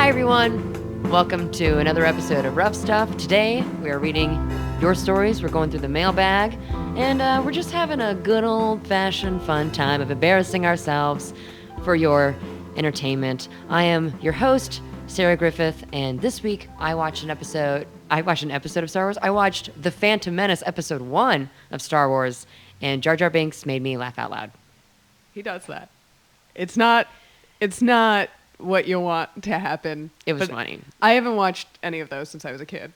Hi, everyone. Welcome to another episode of Rough Stuff. Today, we are reading your stories. We're going through the mailbag, and we're just having a good old-fashioned fun time of embarrassing ourselves for your entertainment. I am your host, Sarah Griffith, and this week I watched an episode of Star Wars. I watched The Phantom Menace Episode 1 of Star Wars, and Jar Jar Binks made me laugh out loud. He does that. It's not what you want to happen. It was funny. I haven't watched any of those since I was a kid.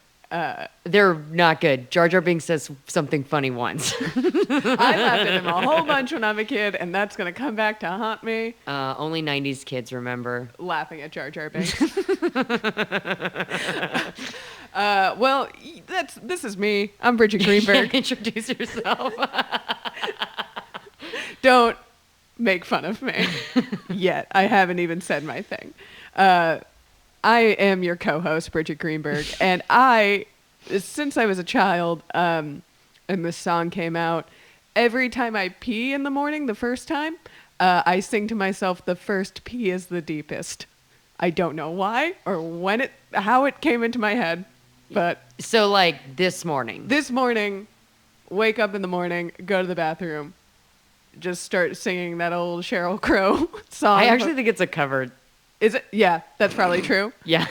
They're not good. Jar Jar Binks says something funny once. I laughed at him a whole bunch when I'm a kid, and that's going to come back to haunt me. Only 90s kids remember. Laughing at Jar Jar Binks. Well, this is me. I'm Bridgett Greenberg. Introduce yourself. Don't make fun of me yet. I haven't even said my thing. I am your co-host, Bridgett Greenberg, and since I was a child, and this song came out, every time I pee in the morning, the first time, I sing to myself, "The first pee is the deepest." I don't know why or how it came into my head, but so like this morning, wake up in the morning, go to the bathroom, just start singing that old Sheryl Crow song. I actually think it's a cover. Is it? Yeah, that's probably true. Yeah.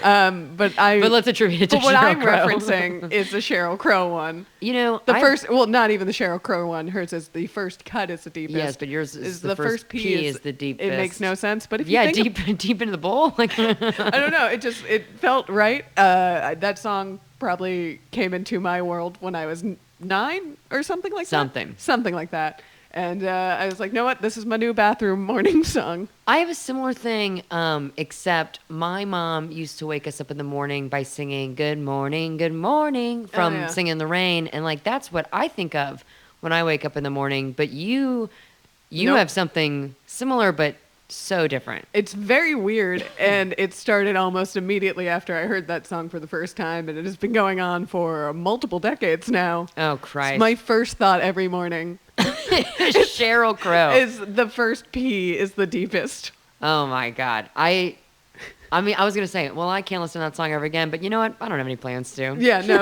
But let's attribute it to Sheryl Crow. What I'm referencing is the Sheryl Crow one. You know, not even the Sheryl Crow one. Hers is the first cut is the deepest. Yes, but yours is the first pee is the deepest. It makes no sense. But if you think deep into the bowl. Like I don't know. It felt right. That song probably came into my world when I was 9 or something like that. Something like that. And I was like, you know what? This is my new bathroom morning song. I have a similar thing, except my mom used to wake us up in the morning by singing good morning, from Singing in the Rain. And, like, that's what I think of when I wake up in the morning. But you Nope. have something similar but so different. It's very weird, and it started almost immediately after I heard that song for the first time, and it has been going on for multiple decades now. Oh, Christ. It's my first thought every morning. Sheryl Crow. Is the first pee is the deepest. Oh, my God. I mean, I was going to say, well, I can't listen to that song ever again, but you know what? I don't have any plans to. Yeah, no.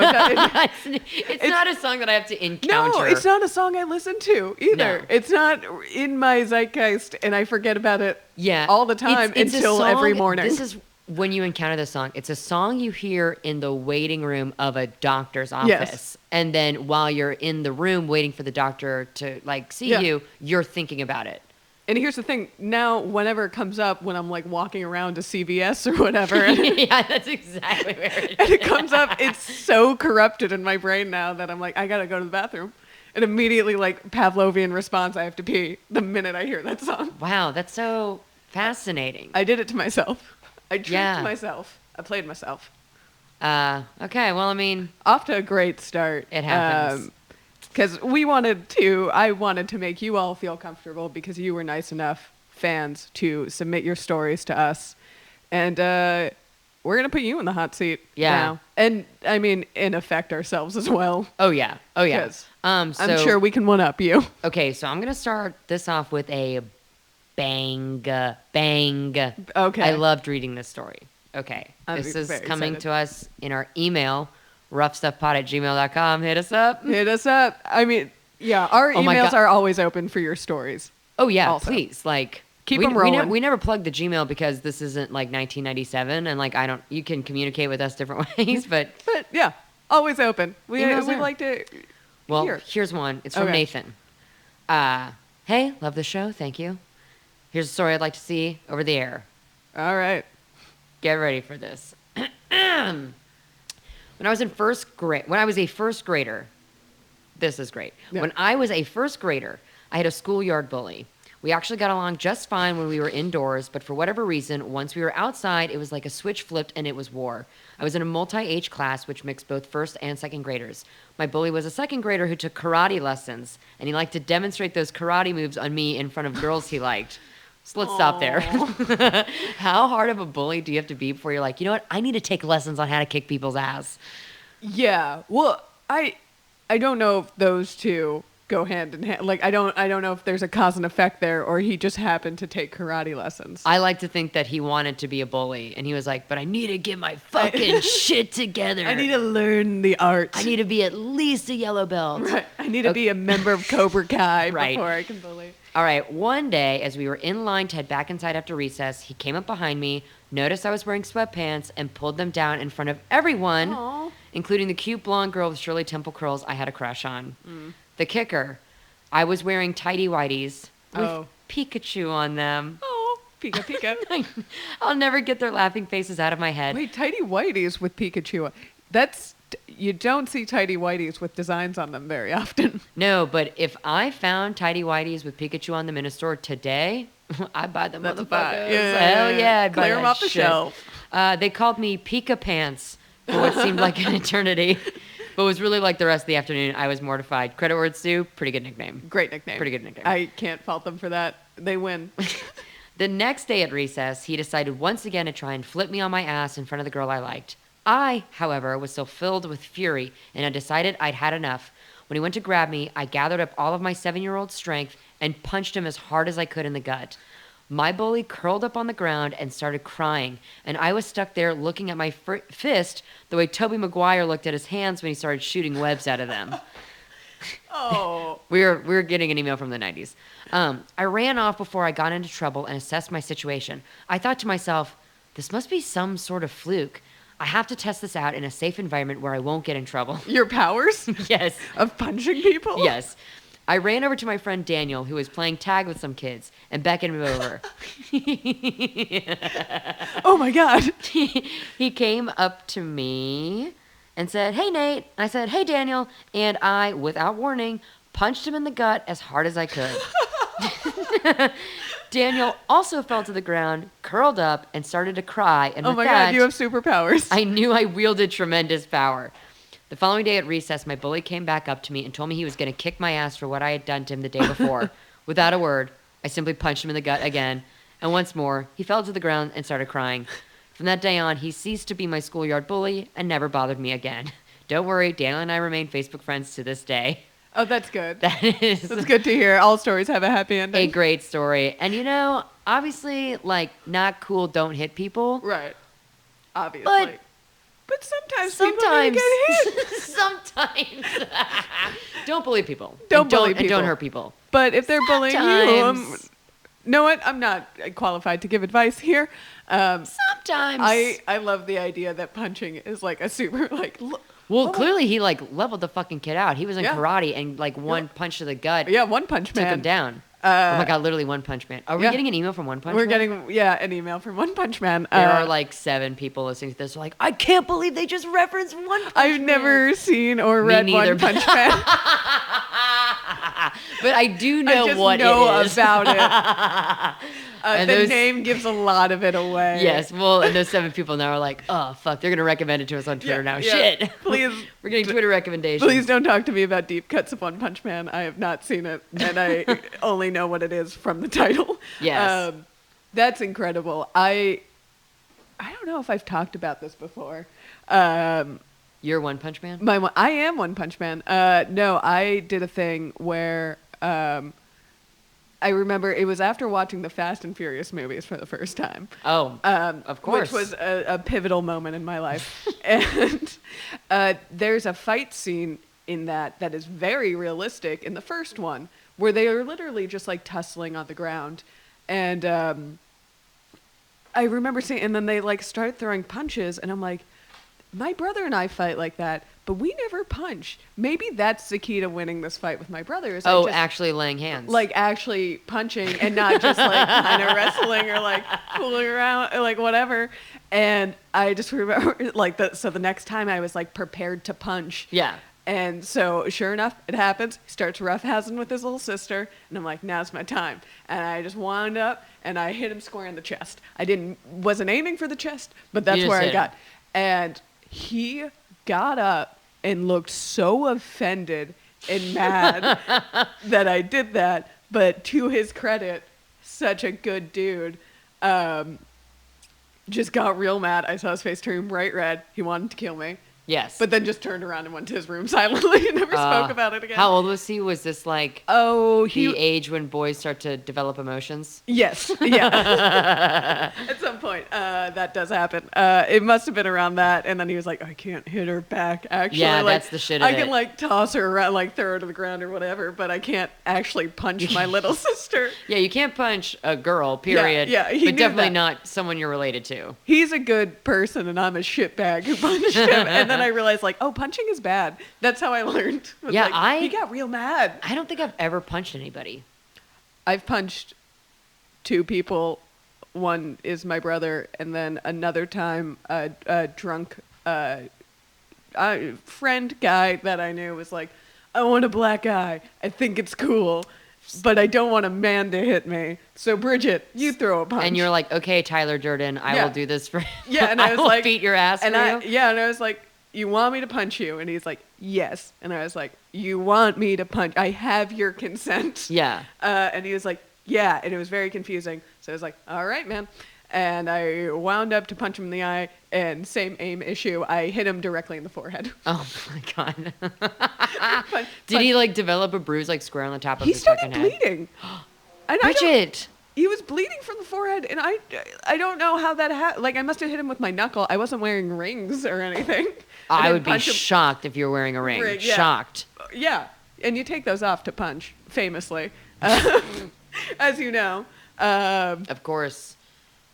It's not a song that I have to encounter. No, it's not a song I listen to either. No. It's not in my zeitgeist, and I forget about it all the time it's until every morning. This is when you encounter this song. It's a song you hear in the waiting room of a doctor's office. Yes. And then while you're in the room waiting for the doctor to, like, see you, you're thinking about it. And here's the thing. Now, whenever it comes up, when I'm like walking around to CVS or whatever. Yeah, that's exactly where it is. And it comes up, it's so corrupted in my brain now that I'm like, I got to go to the bathroom. And immediately, like, Pavlovian response, I have to pee the minute I hear that song. Wow, that's so fascinating. I did it to myself. I tricked myself. I played myself. Okay, well, I mean. Off to a great start. It happens. Because I wanted to make you all feel comfortable because you were nice enough, fans, to submit your stories to us. And we're going to put you in the hot seat now. And, I mean, in effect, ourselves as well. Oh, yeah. I'm sure we can one-up you. Okay, so I'm going to start this off with a bang. Okay. I loved reading this story. Okay. This is coming to us in our email, roughstuffpod@gmail.com. Hit us up. I mean, yeah, our emails are always open for your stories. Oh, yeah, also. please. Like, keep them rolling. We never plug the Gmail because this isn't like 1997, and like you can communicate with us different ways, but yeah, always open. We like to. Well, here's one. It's from Nathan. Hey, love the show. Thank you. Here's a story I'd like to see over the air. All right. Get ready for this. When I was a first grader, this is great. Yeah. When I was a first grader, I had a schoolyard bully. We actually got along just fine when we were indoors, but for whatever reason, once we were outside, it was like a switch flipped and it was war. I was in a multi-age class, which mixed both first and second graders. My bully was a second grader who took karate lessons, and he liked to demonstrate those karate moves on me in front of girls he liked. So let's stop there. How hard of a bully do you have to be before you're like, you know what? I need to take lessons on how to kick people's ass. Yeah. Well, I don't know if those two, go hand in hand. Like I don't know if there's a cause and effect there, or he just happened to take karate lessons. I like to think that he wanted to be a bully, and he was like, but I need to get my fucking shit together. I need to learn the art. I need to be at least a yellow belt. Right. I need to be a member of Cobra Kai Right. before I can bully. All right, one day, as we were in line to head back inside after recess, he came up behind me, noticed I was wearing sweatpants, and pulled them down in front of everyone, Aw. including the cute blonde girl with Shirley Temple curls I had a crush on. The kicker, I was wearing tighty whities with Pikachu on them. Oh, Pika Pika. I'll never get their laughing faces out of my head. Wait, tighty whities with Pikachu. You don't see tighty whities with designs on them very often. No, but if I found tighty whities with Pikachu on them in a store today, I'd buy them That's a motherfuckers. buy. Hell yeah, I'd buy Clear them that off the shit. shelf. They called me Pika Pants for what seemed like an eternity, but was really like the rest of the afternoon. I was mortified. Credit where it's due, pretty good nickname. Great nickname. Pretty good nickname. I can't fault them for that. They win. The next day at recess, he decided once again to try and flip me on my ass in front of the girl I liked. I, however, was still filled with fury, and I decided I'd had enough. When he went to grab me, I gathered up all of my 7-year-old strength and punched him as hard as I could in the gut. My bully curled up on the ground and started crying, and I was stuck there looking at my fist the way Tobey Maguire looked at his hands when he started shooting webs out of them. Oh. We were getting an email from the 90s. I ran off before I got into trouble and assessed my situation. I thought to myself, this must be some sort of fluke. I have to test this out in a safe environment where I won't get in trouble. Your powers? Yes. Of punching people? Yes. I ran over to my friend Daniel, who was playing tag with some kids, and beckoned him over. Oh my God. He came up to me and said, "Hey, Nate." I said, "Hey, Daniel." And I, without warning, punched him in the gut as hard as I could. Daniel also fell to the ground, curled up, and started to cry. And Oh with my that, God, you have superpowers. I knew I wielded tremendous power. The following day at recess, my bully came back up to me and told me he was going to kick my ass for what I had done to him the day before. Without a word, I simply punched him in the gut again. And once more, he fell to the ground and started crying. From that day on, he ceased to be my schoolyard bully and never bothered me again. Don't worry, Daniel and I remain Facebook friends to this day. Oh, that's good. That is That's good to hear. All stories have a happy ending. a great story. And you know, obviously, like, not cool, don't hit people. Right. Obviously. But sometimes people Sometimes, get hit. sometimes, don't bully people. Don't And bully And don't people. hurt people. But if they're bullying you, Sometimes. know what? I'm not qualified to give advice here. Sometimes. I love the idea that punching is like a super like. Well, clearly he like leveled the fucking kid out. He was in Yeah. karate and like one punch to the gut Yeah, One Punch took Man. him down. Oh my god, literally One Punch Man. Are we yeah. getting an email from One Punch We're Man? getting an email from One Punch Man. There are like 7 people listening to this. Like, I can't believe they just referenced One Punch Man. I've never seen or Me read neither. One Punch Man. But I do know I just what know it is. about it. And The those- name gives a lot of it away. Yes, well, and those 7 people now are like, oh fuck, they're gonna recommend it to us on Twitter now. yeah. Shit. Please, We're getting Twitter recommendations. please don't talk to me about deep cuts of One Punch Man. I have not seen it, and I only know what it is from the title. Yes. That's incredible. I don't know if I've talked about this before. You're One Punch Man? I am One Punch Man. No, I did a thing where I remember it was after watching the Fast and Furious movies for the first time. Oh, of course. Which was a pivotal moment in my life. And there's a fight scene in that is very realistic in the first one, where they are literally just like tussling on the ground. And I remember seeing, and then they like start throwing punches, and I'm like, my brother and I fight like that, but we never punch. Maybe that's the key to winning this fight with my brother. Is actually laying hands. like actually punching and not just like kind of wrestling or like fooling around or like whatever. And I just remember like so the next time I was like prepared to punch. Yeah. And so sure enough, it happens. He starts roughhousing with his little sister, and I'm like, now's my time. And I just wound up and I hit him square in the chest. Wasn't aiming for the chest, but that's You just where I hit him. got. And he got up and looked so offended and mad that I did that. But to his credit, such a good dude. Just got real mad. I saw his face turn bright red. He wanted to kill me. Yes. But then just turned around and went to his room silently and never spoke about it again. How old was he? Was this like Oh, the age when boys start to develop emotions? Yes. Yeah. At some point, that does happen. It must have been around that. And then he was like, I can't hit her back, actually. Yeah, like, that's the shit of I can, it. like, toss her around, like, throw her to the ground or whatever, but I can't actually punch my little sister. Yeah, you can't punch a girl, period. Yeah, he but knew definitely that. not someone you're related to. He's a good person, and I'm a shitbag who punched him. And then I realized, like, oh, punching is bad. That's how I learned. Was Yeah, like, he got real mad. I don't think I've ever punched anybody. I've punched 2 people. One is my brother, and then another time a drunk friend guy that I knew was like, I want a black eye. I think it's cool, but I don't want a man to hit me. So Bridgett, you throw a punch. And you're like, okay, Tyler Durden, I Yeah. will do this for yeah, and I was will like, beat your ass and for I, you. yeah, and I was like, you want me to punch you? And he's like, yes. And I was like, you want me to punch? I have your consent. Yeah. And he was like, yeah. And it was very confusing. So I was like, all right, man. And I wound up to punch him in the eye, and same aim issue. I hit him directly in the forehead. Oh my god. But- Did he like develop a bruise like square on the top of he his started fucking head? bleeding. And I don't- Bridgett. he was bleeding from the forehead, and I don't know how that happened. Like, I must have hit him with my knuckle. I wasn't wearing rings or anything. I didn't would be punch him. shocked if you were wearing a ring. Yeah. Shocked. Yeah, and you take those off to punch, famously, as you know. Of course.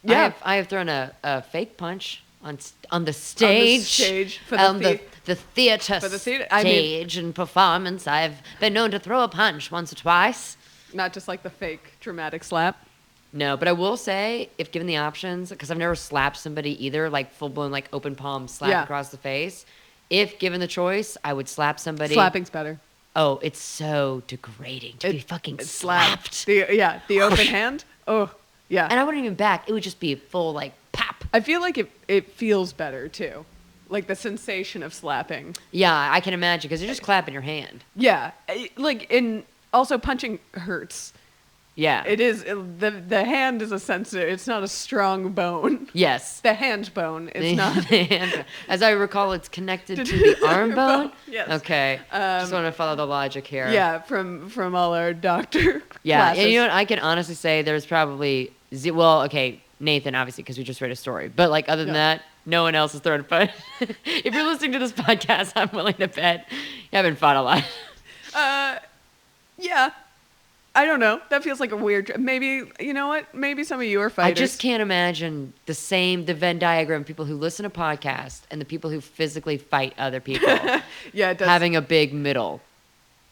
Yeah. I have thrown a fake punch on the stage. For the the theater for the theater. I mean- stage and performance. I've been known to throw a punch once or twice. not just like the fake dramatic slap. No, but I will say, if given the options, because I've never slapped somebody either, like full blown, like open palm slap Yeah. across the face. If given the choice, I would slap somebody. Slapping's better. Oh, it's so degrading to be fucking slapped. The open hand. Oh, yeah. And I wouldn't even back. It would just be full like pop. I feel like it feels better too, like the sensation of slapping. Yeah, I can imagine because you're just clapping your hand. Yeah, like also punching hurts. Yeah. It is the hand is a sensitive. It's not a strong bone. Yes. The hand bone is not. As I recall, it's connected to the arm bone. Yes. Okay. Just want to follow the logic here. Yeah, from all our doctor Yeah. classes. And you know what? I can honestly say there's probably well, okay, Nathan, obviously, because we just read a story. But like other than that, no one else has thrown a punch. If you're listening to this podcast, I'm willing to bet you haven't fought a lot. Yeah. I don't know. That feels like a weird. Maybe you know what? Maybe some of you are I fighters. just can't imagine the Venn diagram, people who listen to podcasts and the people who physically fight other people Yeah, it does. having a big middle.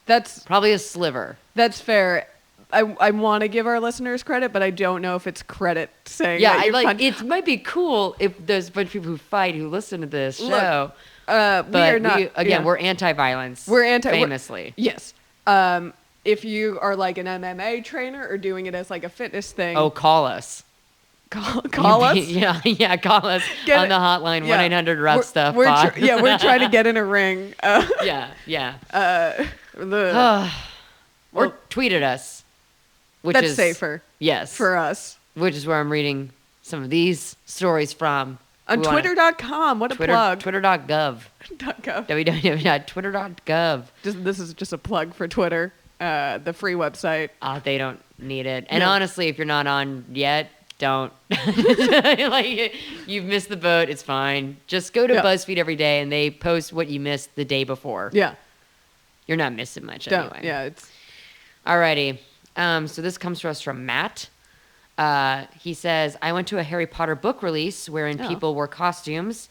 That's Probably a sliver. fair. I want to give our listeners credit, but I don't know if it's credit saying Yeah, that I you like punch- it might be cool if there's a bunch of people who fight who listen to this Look, show. we are But not. again, yeah. we're anti-violence. We're anti- we're- famously. Yes. If you are like an MMA trainer or doing it as like a fitness thing, Oh, call us. call us. Yeah, call us Get on it. the hotline Yeah. 1-800-ROUGH We're- stuff. We're pod. we're trying to get in a ring. Yeah. The Or Well, tweet at us, which that's is safer Yes, for us. which is where I'm reading some of these stories from. On We wanna- Twitter.com. What a Twitter, plug. Twitter.gov. .gov. www.twitter.gov. This is just a plug for Twitter, the free website. They don't need it. And No. honestly, if you're not on yet, don't. Like, you've missed the boat. It's fine. Just go to Yeah. BuzzFeed every day, and they post what you missed the day before. Yeah. You're not missing much Don't. anyway. Yeah. It's Alrighty. So this comes to us from Matt. He says, I went to a Harry Potter book release wherein Oh. people wore costumes,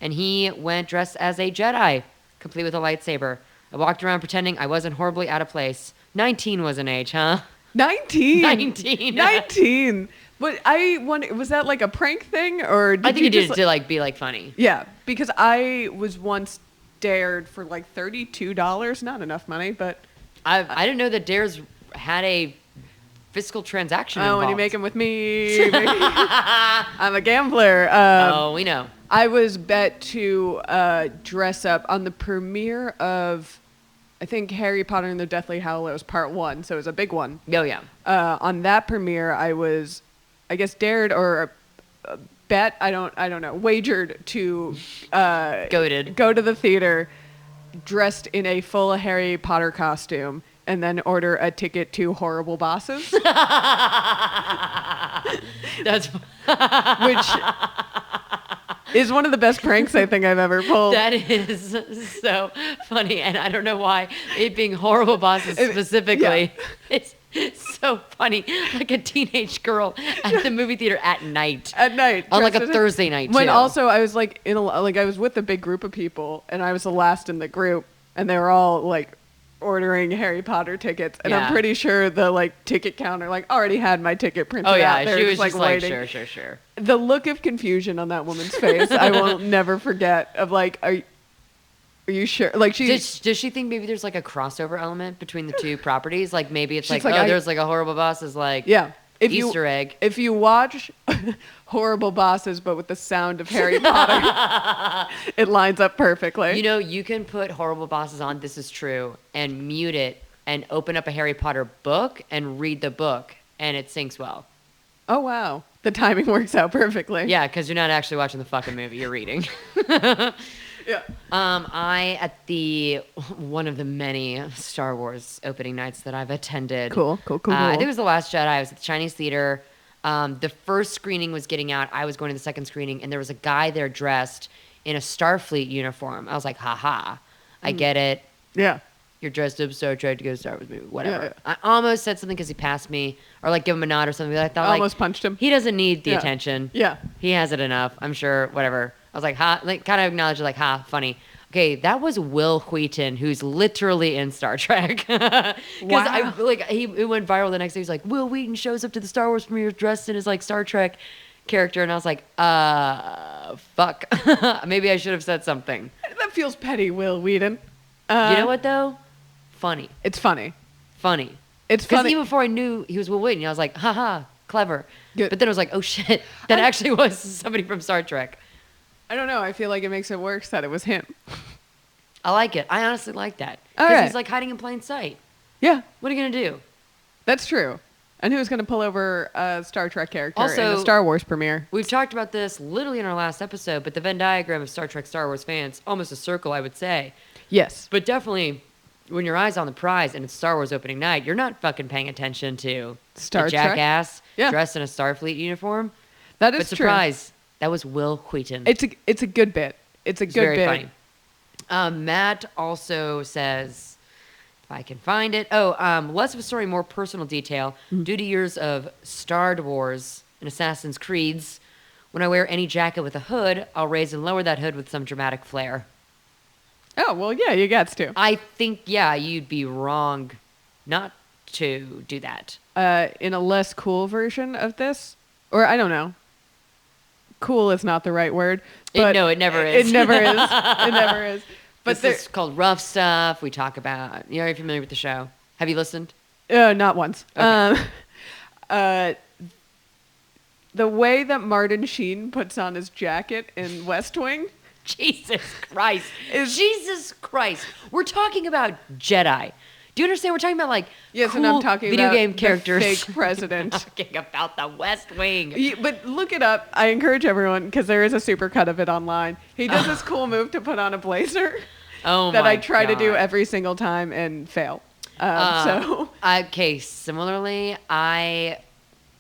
and he went dressed as a Jedi, complete with a lightsaber. I walked around pretending I wasn't horribly out of place. 19 was an age, huh? 19. 19. 19. But I wonder, was that like a prank thing or did I think you he did just it to like be like funny. Yeah, because I was once dared for like $32, not enough money, but I didn't know that Dares had a fiscal transaction oh, involved. when you make them with me, I'm a gambler. Oh, we know. I was bet to dress up on the premiere of, I think, Harry Potter and the Deathly Hallows Part 1, so it was a big one. Oh, yeah. On that premiere, I was, I guess, dared or bet, I don't know, wagered to Goated. go to the theater dressed in a full Harry Potter costume and then order a ticket to Horrible Bosses, That's which is one of the best pranks I think I've ever pulled. that is so funny, and I don't know why it being Horrible Bosses specifically. It's so funny, like a teenage girl at the movie theater at night. At night. On like a dressed as Thursday night, When too. also I was like I was with a big group of people and I was the last in the group and they were all like ordering Harry Potter tickets and Yeah. I'm pretty sure the like ticket counter like already had my ticket printed Oh out. yeah, They she were was just like, waiting. sure. The look of confusion on that woman's face I will never forget. Of like, are you sure? Like Does she think maybe there's like a crossover element between the two properties? Like maybe it's She's like, like, there's like a Horrible Bosses like yeah. Easter egg. If you watch Horrible Bosses, but with the sound of Harry Potter, it lines up perfectly. You know, you can put Horrible Bosses on This Is True and mute it and open up a Harry Potter book and read the book and it syncs well. Oh, wow. The timing works out perfectly. Yeah, because you're not actually watching the fucking movie, you're reading. Yeah. I at one of the many Star Wars opening nights that I've attended. Cool. I think it was The Last Jedi. I was at the Chinese Theater. The first screening was getting out. I was going to the second screening, and there was a guy there dressed in a Starfleet uniform. I was like, haha, I get it. Yeah. You're dressed up Star Trek to go to Star Wars movie, whatever. Yeah. I almost said something because he passed me, or like give him a nod or something. But I thought I like almost punched him. he doesn't need the Yeah. attention. Yeah. He has it enough. I'm sure. Whatever. I was like, ha, like kind of acknowledged like, ha, funny. Okay, that was Will Wheaton, who's literally in Star Trek. Because Wow. it went viral the next day. He's like, Will Wheaton shows up to the Star Wars premiere dressed in his like Star Trek character, and I was like, fuck. Maybe I should have said something. That feels petty, Will Wheaton. You know what though? Funny. It's funny. Funny. It's Because funny. even before I knew he was Will Wheaton, I was like, haha, clever. Good. But then I was like, oh shit, that actually was somebody from Star Trek. I don't know. I feel like it makes it worse that it was him. I like it. I honestly like that. All Because right. he's like hiding in plain sight. Yeah, What are you going to do? that's true. And who's going to pull over a Star Trek character in Also- a Star Wars premiere? We've talked about this literally in our last episode, but the Venn diagram of Star Trek Star Wars fans, almost a circle, I would say. Yes. But definitely, when your eye's on the prize and it's Star Wars opening night, you're not fucking paying attention to Star a Trek? jackass Yeah. dressed in a Starfleet uniform. That But is true. surprise, that was Will Wheaton. It's a good bit. It's a It's good very bit. funny. Matt also says, if I can find it. Less of a story, more personal detail. Due to years of Star Wars and Assassin's Creeds, when I wear any jacket with a hood, I'll raise and lower that hood with some dramatic flair. Oh, well, yeah, you gets to. I think, yeah, you'd be wrong not to do that. In a less cool version of this, or I don't know. Cool is not the right word. But No, it never is. It never is. It never is. But This is called Rough Stuff. We talk about, are you familiar with the show? Have you listened? not once. Okay. The way that Martin Sheen puts on his jacket in West Wing. Jesus Christ. Is- Jesus Christ. We're talking about Jedi. Do you understand? We're talking about like Yes, cool and I'm talking video about game the characters. fake president. Talking about the West Wing. But look it up. I encourage everyone because there is a supercut of it online. He does this cool move to put on a blazer Oh that my I try to do God. every single time and fail. So Okay, similarly, I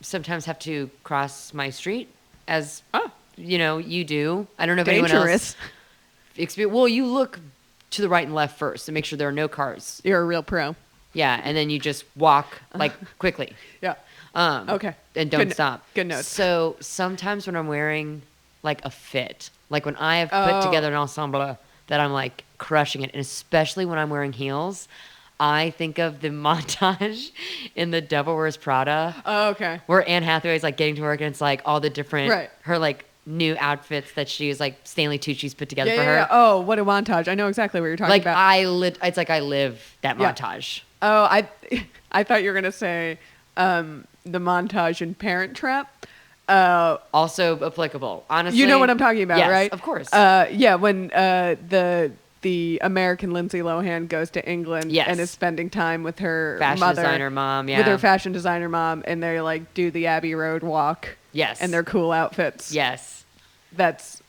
sometimes have to cross my street as you do. I don't know if anyone dangerous. else. Well, you look to the right and left first to make sure there are no cars. You're a real pro. Yeah, and then you just walk like quickly. Yeah. Okay. And don't Good- stop. good notes. So sometimes when I'm wearing like a fit, like when I have put Oh. together an ensemble that I'm like crushing it, and especially when I'm wearing heels, I think of the montage in The Devil Wears Prada Oh, okay. where Anne Hathaway's like getting to work and it's like all the different, Right. her like new outfits that she's like Stanley Tucci's put together Yeah, for yeah, her. yeah. Oh, what a montage. I know exactly what you're talking Like about. it's like I live that Yeah. montage. Oh, I thought you were going to say the montage in Parent Trap. Also applicable, honestly. You know what I'm talking about, Yes, right? of course. Yeah, when the American Lindsay Lohan goes to England Yes. and is spending time with her Fashion mother, designer mom, yeah. with her fashion designer mom, and they like do the Abbey Road walk. Yes. And their cool outfits. Yes. That's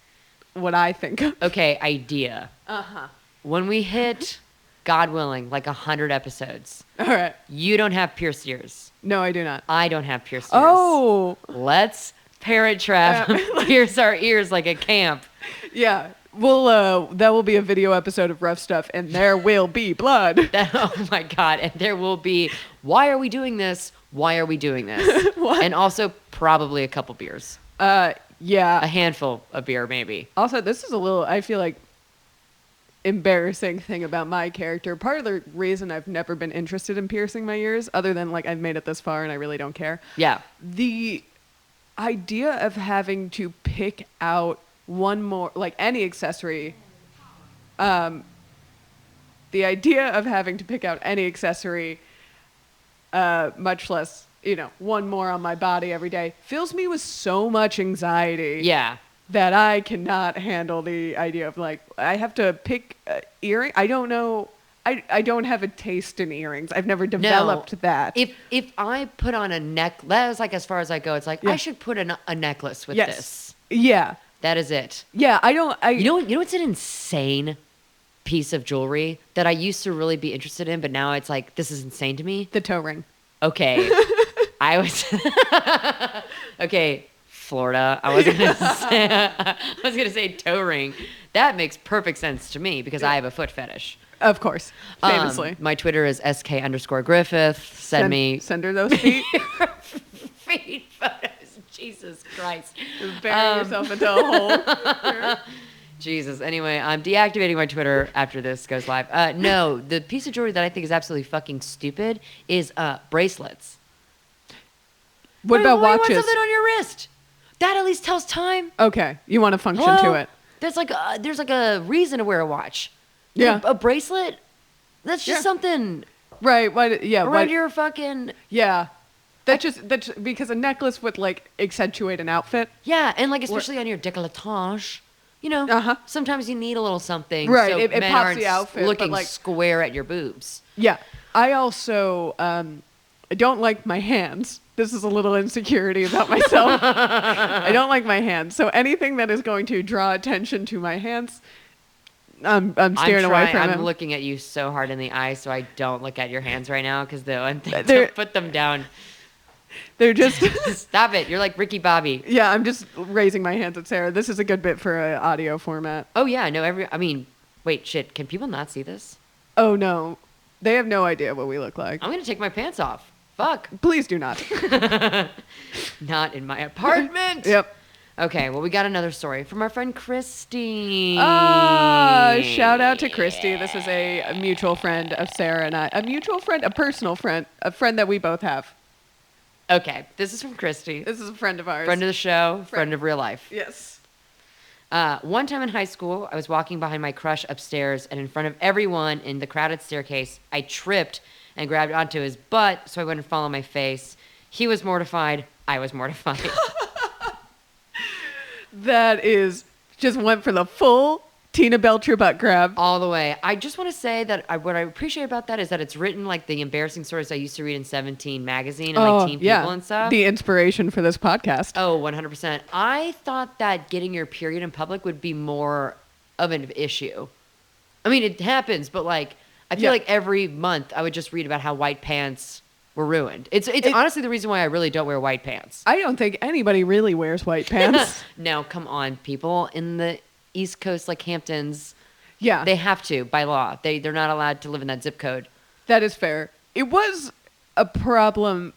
what I think of. Okay, idea. Uh-huh. When we hit, God willing, like 100 episodes, All right. you don't have pierced ears. No, I do not. I don't have pierced ears. Oh. Let's Parent Trap pierce our ears like a camp. Yeah. We'll that will be a video episode of Rough Stuff, and there will be blood. Oh my God. And there will be, why are we doing this? Why are we doing this? What? And also probably a couple beers. Yeah. A handful of beer, maybe. Also, this is a little, I feel like, embarrassing thing about my character. Part of the reason I've never been interested in piercing my ears, other than like I've made it this far and I really don't care. Yeah. The idea of having to pick out one more, like any accessory, the idea of having to pick out any accessory, much less, one more on my body every day, fills me with so much anxiety. Yeah. That I cannot handle the idea of like, I have to pick earring. I don't know. I don't have a taste in earrings. I've never developed that. If I put on a neck, that is like as far as I go. It's like, I should put a necklace with this. Yeah. That is it. Yeah. You know what's an insane piece of jewelry that I used to really be interested in, but now it's like, this is insane to me? The toe ring. Okay. Okay, Florida. I was gonna say toe ring. That makes perfect sense to me because I have a foot fetish. Of course. Famously. My Twitter is sk_Griffith. Send her those feet. feet photos. Jesus Christ. Just bury yourself into a hole. Jesus. Anyway, I'm deactivating my Twitter after this goes live. No, the piece of jewelry that I think is absolutely fucking stupid is bracelets. What about why watches? You want something on your wrist? That at least tells time. Okay, you want a function Hello? to it. There's like a reason to wear a watch. Yeah. A bracelet. That's just something. Right. Why? Yeah. Around your fucking. Yeah. That's because a necklace would like accentuate an outfit. Yeah, and like especially on your décolletage. Sometimes you need a little something. Right. So It men pops aren't the outfit. looking but like, square at your boobs. Yeah. I also I don't like my hands. This is a little insecurity about myself. I don't like my hands. So anything that is going to draw attention to my hands, I'm steering away from them. I'm looking at you so hard in the eye, so I don't look at your hands right now because don't put them down. They're just stop it. You're like Ricky Bobby. Yeah, I'm just raising my hands at Sarah. This is a good bit for an audio format. Oh yeah, no. Wait, shit. Can people not see this? Oh no, they have no idea what we look like. I'm gonna take my pants off. Fuck. Please do not. Not in my apartment. Yep. Okay, well, we got another story from our friend Christy. Shout out to Christy. This is a mutual friend of Sarah and I. A mutual friend, a personal friend, a friend that we both have. Okay, this is from Christy. This is a friend of ours. Friend of the show, friend of real life. Yes. One time in high school, I was walking behind my crush upstairs, and in front of everyone in the crowded staircase, I tripped and grabbed onto his butt so I wouldn't fall on my face. He was mortified. I was mortified. That is, just went for the full Tina Belcher butt grab. All the way. I just want to say that what I appreciate about that is that it's written like the embarrassing stories I used to read in 17 magazine and like Teen People and stuff. The inspiration for this podcast. Oh, 100%. I thought that getting your period in public would be more of an issue. I mean, it happens, but like, I feel like every month I would just read about how white pants were ruined. It's honestly the reason why I really don't wear white pants. I don't think anybody really wears white pants. No, come on. People in the East Coast, like Hamptons, they have to by law. They're not allowed to live in that zip code. That is fair. It was a problem,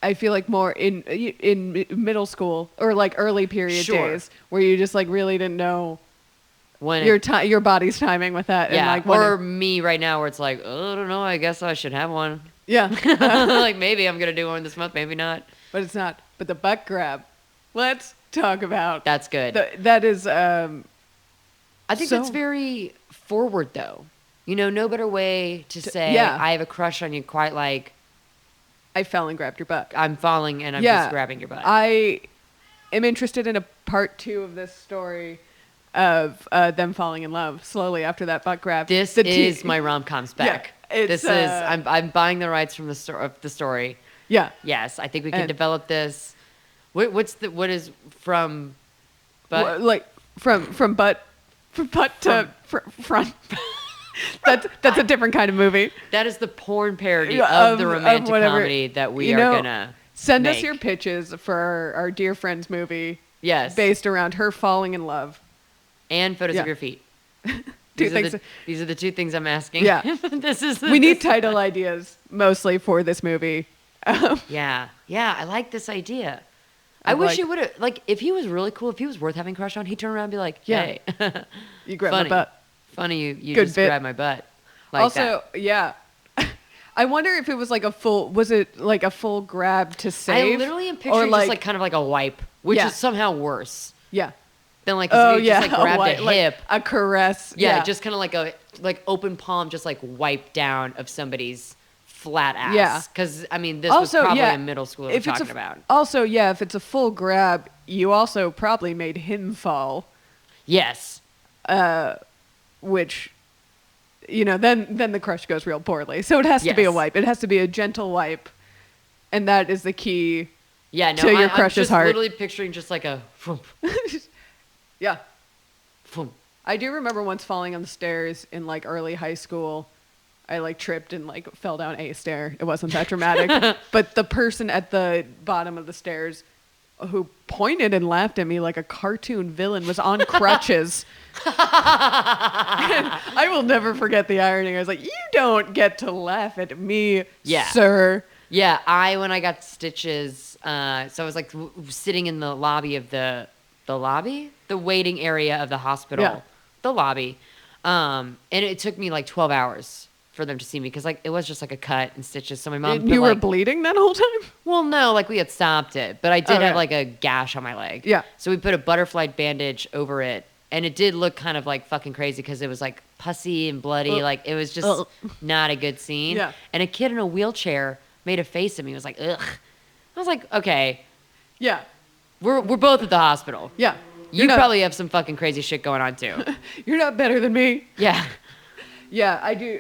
I feel like, more in middle school or like early period days where you just like really didn't know when your body's timing with that. Yeah, and like or me right now where it's like, oh, I don't know, I guess I should have one. Yeah. Like maybe I'm going to do one this month, maybe not. But it's not. But the butt grab, let's talk about. That's good. That is. I think that's very forward though. No better way to say, I have a crush on you, quite like, I fell and grabbed your butt. I'm falling and I'm just grabbing your butt. I am interested in a part 2 of this story of them falling in love slowly after that butt grab. This is my rom-com spec. Yeah, I'm buying the rights from the story. Yeah. Yes, I think we can develop this. What is from But like from butt to front. That's a different kind of movie. that is the porn parody of the romantic whatever. comedy that we You are know, gonna Send us make. your pitches for our dear friend's movie. Yes. Based around her falling in love. And photos Yeah. of your feet. Two These are, things. these are the two things I'm asking. Yeah. This is We need title ideas mostly for this movie. Yeah. I like this idea. I I'd wish like- he would have, like, if he was really cool, if he was worth having a crush on, he'd turn around and be like, Yeah. hey. You grab funny. my butt. Funny you Good just bit. grabbed my butt. Like Also, that. yeah. I wonder if it was like was it like a full grab to save? I literally am picturing just like kind of like a wipe, which Yeah. is somehow worse yeah. than like Oh if you yeah, just like grabbed white- a like hip. a caress. Yeah, just kind of like a open palm, just like wipe down of somebody's flat ass. Yeah. Because I mean, this also, was probably yeah, a middle schooler we're if it's talking about. Also, yeah, if it's a full grab, you also probably made him fall, Yes. which, then the crush goes real poorly. So it has to be a Yes. wipe. It has to be a gentle wipe, and that is the key. Yeah. No. To your I'm crush's just heart. literally picturing just like a. Whoomp, Yeah. whoomp. I do remember once falling on the stairs in like early high school. I like tripped and like fell down a stair. It wasn't that dramatic. But the person at the bottom of the stairs who pointed and laughed at me like a cartoon villain was on crutches. And I will never forget the irony. I was like, you don't get to laugh at me, Yeah. sir. Yeah, when I got stitches, so I was like sitting in the lobby of the waiting area of the hospital, Yeah. the lobby, and it took me like 12 hours for them to see me because like it was just like a cut and stitches. So my mom, And you were bleeding that whole time? well, no, like we had stopped it, but I did Oh, have yeah. like a gash on my leg. Yeah. So we put a butterfly bandage over it, and it did look kind of like fucking crazy because it was like pussy and bloody, like it was just not a good scene. Yeah. And a kid in a wheelchair made a face at me. It was like, ugh. I was like, okay, Yeah. we're both at the hospital. Yeah. You probably have some fucking crazy shit going on too. You're not better than me. Yeah. Yeah, I do.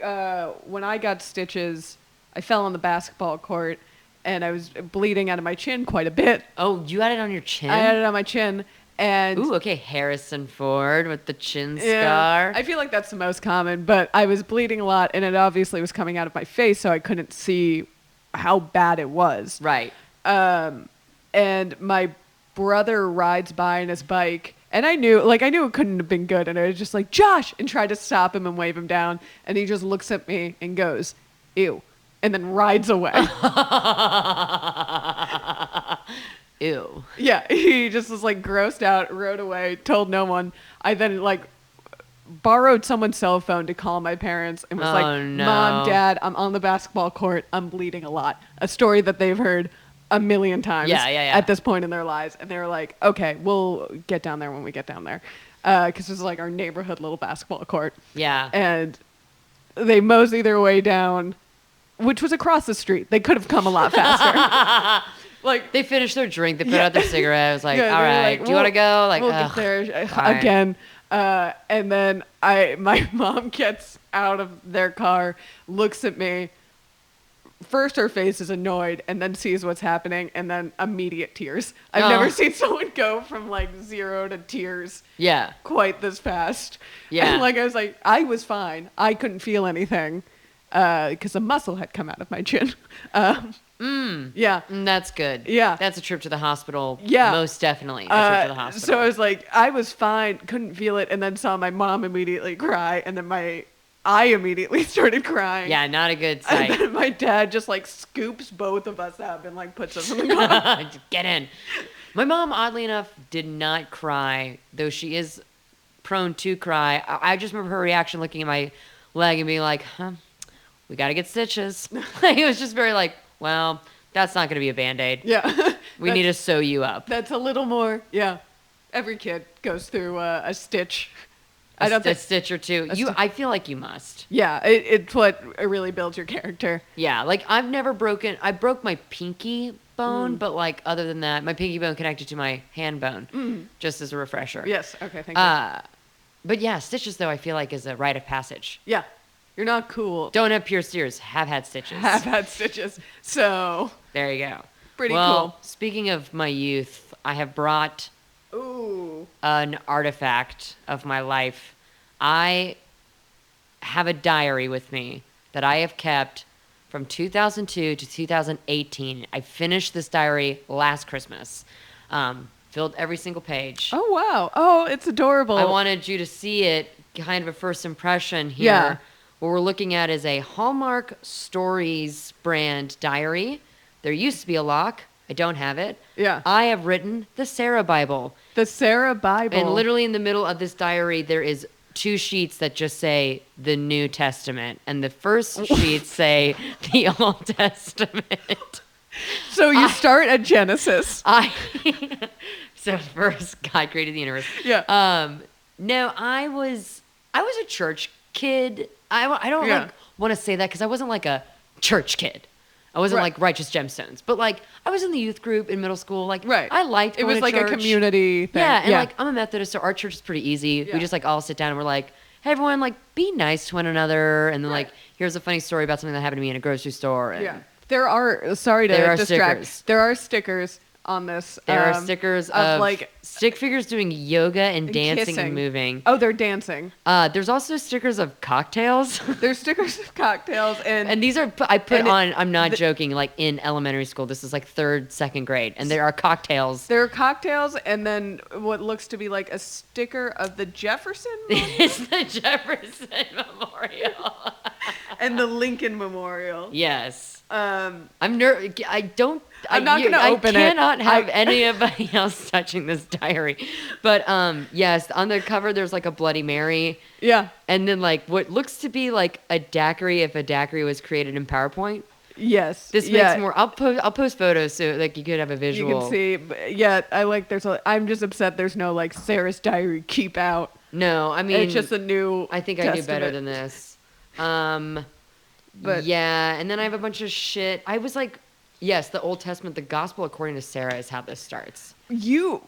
When I got stitches, I fell on the basketball court, and I was bleeding out of my chin quite a bit. Oh, you had it on your chin? I had it on my chin, and Ooh, okay, Harrison Ford with the chin yeah, scar. I feel like that's the most common. But I was bleeding a lot, and it obviously was coming out of my face, so I couldn't see how bad it was. Right. And my brother rides by on his bike. And I knew it couldn't have been good. And I was just like, Josh, and tried to stop him and wave him down. And he just looks at me and goes, ew, and then rides away. Ew. Yeah, he just was like grossed out, rode away, told no one. I then like borrowed someone's cell phone to call my parents and was Oh, like, no. Mom, Dad, I'm on the basketball court. I'm bleeding a lot. A story that they've heard a million times Yeah. at this point in their lives. And they were like, okay, we'll get down there when we get down there. Because this is like our neighborhood little basketball court. Yeah. And they mosey their way down, which was across the street. They could have come a lot faster. Like, They finished their drink. They put out their cigarette. I was like, yeah, all they were right, like, do you want to go? Like, we'll ugh, get there fine. again. And then my mom gets out of their car, looks at me. First, her face is annoyed, and then sees what's happening, and then immediate tears. I've Oh. never seen someone go from like 0 to tears Yeah. quite this fast. Yeah. And like I was like, I was fine. I couldn't feel anything because a muscle had come out of my chin. Yeah. That's good. Yeah. That's a trip to the hospital. Yeah. Most definitely a trip to the hospital. So I was like, I was fine, couldn't feel it, and then saw my mom immediately cry, and then I immediately started crying. yeah, not a good And sight. then my dad just like scoops both of us up and like puts us in the car. Just get in. My mom, oddly enough, did not cry, though she is prone to cry. I just remember her reaction looking at my leg and being like, huh, we got to get stitches. It was just very like, well, that's not going to be a Band-Aid. Yeah. We need to sew you up. That's a little more, yeah. Every kid goes through a stitch. A stitch or two. sti- I feel like you must. Yeah, it's what really builds your character. Yeah, like I've never broken. I broke my pinky bone, but like other than that, my pinky bone connected to my hand bone, just as a refresher. Yes, okay, thank you. But yeah, stitches though I feel like is a rite of passage. Yeah, you're not cool. Don't have pierced ears. Have had stitches. Have had stitches. So, There you go. Pretty well, cool. Speaking of my youth, I have brought Ooh. an artifact of my life. I have a diary with me that I have kept from 2002 to 2018. I finished this diary last Christmas. Filled every single page. Oh, wow. Oh, it's adorable. I wanted you to see it, kind of a first impression here. Yeah. What we're looking at is a Hallmark Stories brand diary. There used to be a lock. I don't have it. Yeah. I have written the Sarah Bible. The Sarah Bible. And literally in the middle of this diary, there is 2 sheets that just say the New Testament. And the first sheets say the Old Testament. So you start at Genesis. So first God created the universe. Yeah. No, I was a church kid. I don't like want to say that because I wasn't like a church kid. I wasn't like Righteous Gemstones, but like I was in the youth group in middle school. Like I liked going it was to like church. A community thing. Yeah, and like I'm a Methodist, so our church is pretty easy. Yeah. We just like all sit down and we're like, hey everyone, like be nice to one another, and then like here's a funny story about something that happened to me in a grocery store. And there are distract. Stickers. There are stickers on this. There are stickers of like stick figures doing yoga and dancing kissing. and moving. Oh, they're dancing. There's also stickers of cocktails. There's stickers of cocktails and these are I put on. I'm not joking. Like in elementary school, this is like 3rd, 2nd grade, and there are cocktails. There are cocktails, and then what looks to be like a sticker of the Jefferson It's the Jefferson Memorial and the Lincoln Memorial. Yes. I'm I'm not gonna open it. I cannot have anybody else touching this diary. But yes, on the cover there's like a Bloody Mary. Yeah. And then like what looks to be like a daiquiri if a daiquiri was created in PowerPoint. Yes. This makes more. I'll post photos so like you could have a visual. You can see. But yeah, I'm just upset there's no like Sarah's diary keep out. No, I mean it's just a new. I think Testament. I do better than this. But yeah, and then I have a bunch of shit. I was like, yes, the Old Testament, the Gospel according to Sarah is how this starts. You